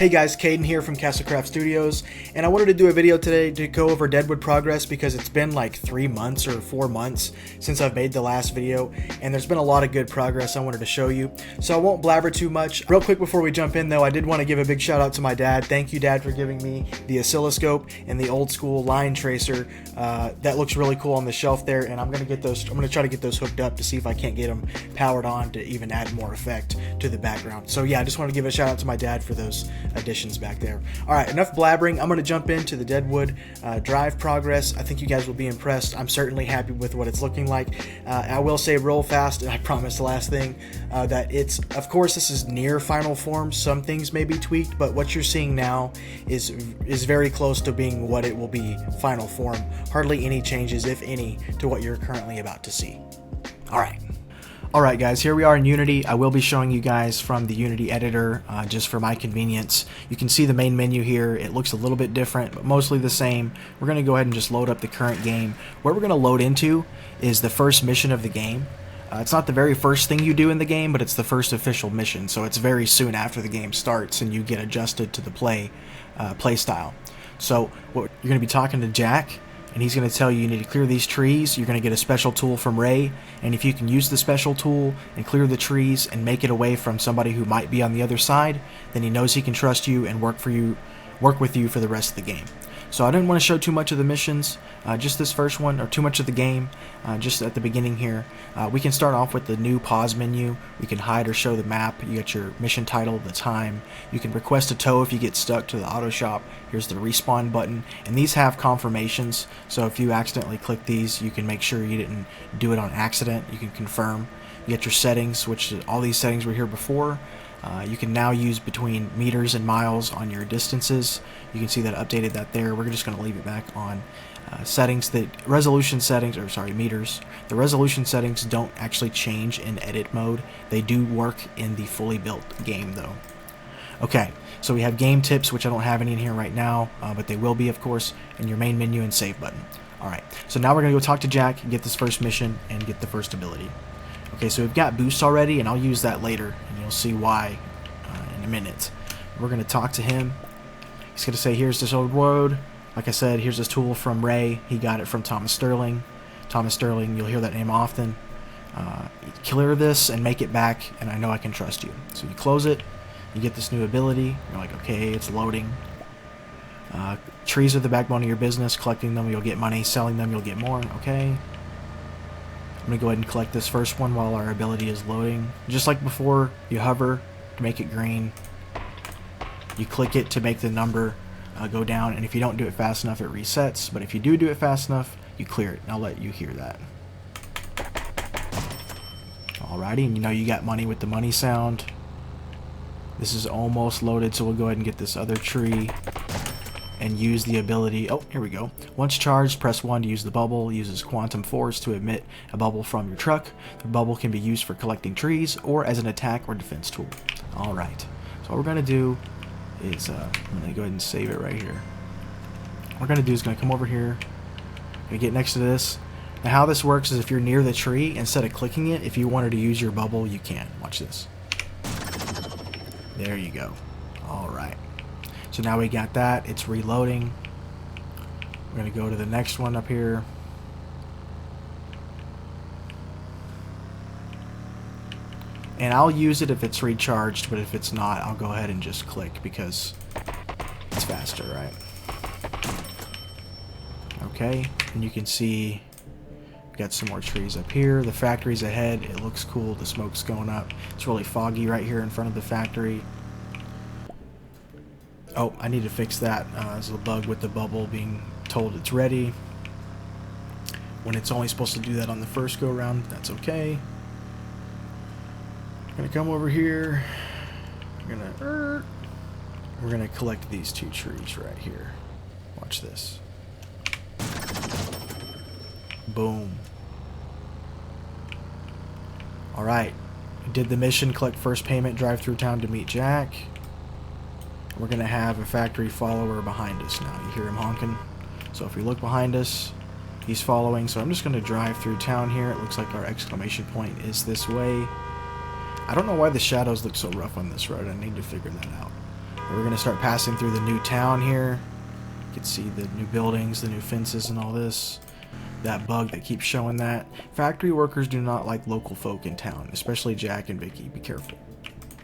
Hey guys, Caden here from Castlecraft Studios, and I wanted to do a video today to go over Deadwood progress because it's been like 3 months or 4 months since I've made the last video, and there's been a lot of good progress I wanted to show you, so I won't blabber too much. Real quick before we jump in though, I did want to give a big shout out to my dad. Thank you, Dad, for giving me the oscilloscope and the old school line tracer. That looks really cool on the shelf there, and I'm going to try to get those hooked up to see if I can't get them powered on to even add more effect to the background. So yeah, I just want to give a shout out to my dad for those additions back there. Alright, enough blabbering. I'm going to jump into the Deadwood Drive progress. I think you guys will be impressed. I'm certainly happy with what it's looking like. I will say real fast, and I promise the last thing, that it's, of course, this is near final form. Some things may be tweaked, but what you're seeing now is very close to being what it will be final form. Hardly any changes, if any, to what you're currently about to see. Alright guys, here we are in Unity. I will be showing you guys from the Unity editor just for my convenience. You can see the main menu here. It looks a little bit different, but mostly the same. We're going to go ahead and just load up the current game. What we're going to load into is the first mission of the game. It's not the very first thing you do in the game, but it's the first official mission, so it's very soon after the game starts and you get adjusted to the play style. So you're going to be talking to Jack, and he's going to tell you need to clear these trees. You're going to get a special tool from Ray, and if you can use the special tool and clear the trees and make it away from somebody who might be on the other side, then he knows he can trust you and work with you for the rest of the game. So I didn't want to show too much of the missions, just this first one, or too much of the game, just at the beginning here. We can start off with the new pause menu. We can hide or show the map. You get your mission title, the time. You can request a tow if you get stuck to the auto shop. Here's the respawn button, and these have confirmations, so if you accidentally click these, you can make sure you didn't do it on accident. You can confirm. You get your settings, which all these settings were here before. You can now use between meters and miles on your distances. You can see that I updated that there. We're just going to leave it back on settings. The resolution settings, or sorry, meters. The resolution settings don't actually change in edit mode. They do work in the fully built game though. Okay, so we have game tips, which I don't have any in here right now, but they will be, of course, in your main menu and save button. Alright, so now we're going to go talk to Jack, get this first mission, and get the first ability. Okay, so we've got boosts already, and I'll use that later, and you'll see why in a minute. We're going to talk to him. He's going to say, here's this old road. Like I said, here's this tool from Ray. He got it from Thomas Sterling. Thomas Sterling, you'll hear that name often. Clear this and make it back, and I know I can trust you. So you close it. You get this new ability. You're like, okay, it's loading. Trees are the backbone of your business. Collecting them, you'll get money. Selling them, you'll get more. Okay. I'm going to go ahead and collect this first one while our ability is loading. Just like before, you hover to make it green. You click it to make the number go down, and if you don't do it fast enough, it resets. But if you do it fast enough, you clear it. And I'll let you hear that. Alrighty, and you know you got money with the money sound. This is almost loaded, so we'll go ahead and get this other tree and use the ability. Oh, here we go. Once charged, press 1 to use the bubble. It uses quantum force to emit a bubble from your truck. The bubble can be used for collecting trees or as an attack or defense tool. Alright, so what we're going to do is, I'm going to go ahead and save it right here. What we're going to do is going to come over here, going to get next to this. Now how this works is if you're near the tree, instead of clicking it, if you wanted to use your bubble, you can. Watch this. There you go. Alright. So now we got that. It's reloading. We're going to go to the next one up here. And I'll use it if it's recharged, but if it's not, I'll go ahead and just click because it's faster, right? Okay, and you can see we got some more trees up here. The factory's ahead. It looks cool. The smoke's going up. It's really foggy right here in front of the factory. Oh, I need to fix that. There's a bug with the bubble being told it's ready. When it's only supposed to do that on the first go around, that's okay. I'm gonna come over here. We're gonna collect these 2 trees right here. Watch this. Boom. Alright. Did the mission, collect first payment, drive through town to meet Jack. We're going to have a factory follower behind us now. You hear him honking? So if we look behind us, he's following. So I'm just going to drive through town here. It looks like our exclamation point is this way. I don't know why the shadows look so rough on this road. I need to figure that out. We're going to start passing through the new town here. You can see the new buildings, the new fences and all this. That bug that keeps showing that. Factory workers do not like local folk in town, especially Jack and Vicky. Be careful.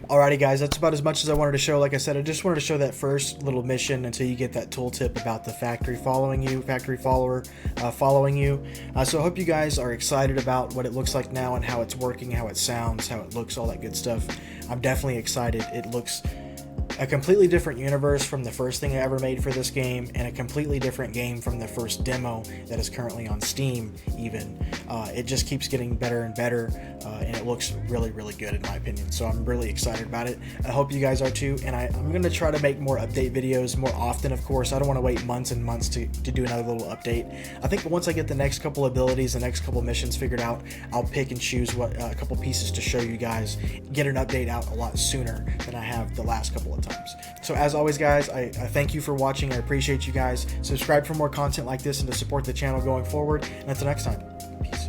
Alrighty guys, that's about as much as I wanted to show. Like I said, I just wanted to show that first little mission until you get that tooltip about the factory follower following you. So I hope you guys are excited about what it looks like now and how it's working, how it sounds, how it looks, all that good stuff. I'm definitely excited. It looks a completely different universe from the first thing I ever made for this game, and a completely different game from the first demo that is currently on Steam even. It just keeps getting better and better, and it looks really, really good in my opinion. So I'm really excited about it. I hope you guys are too, and I'm going to try to make more update videos more often, of course. I don't want to wait months and months to do another little update. I think once I get the next couple abilities, the next couple missions figured out, I'll pick and choose what a couple pieces to show you guys, get an update out a lot sooner than I have the last couple of times. So as always guys, I thank you for watching. I appreciate you guys. Subscribe for more content like this and to support the channel going forward. And until next time, peace.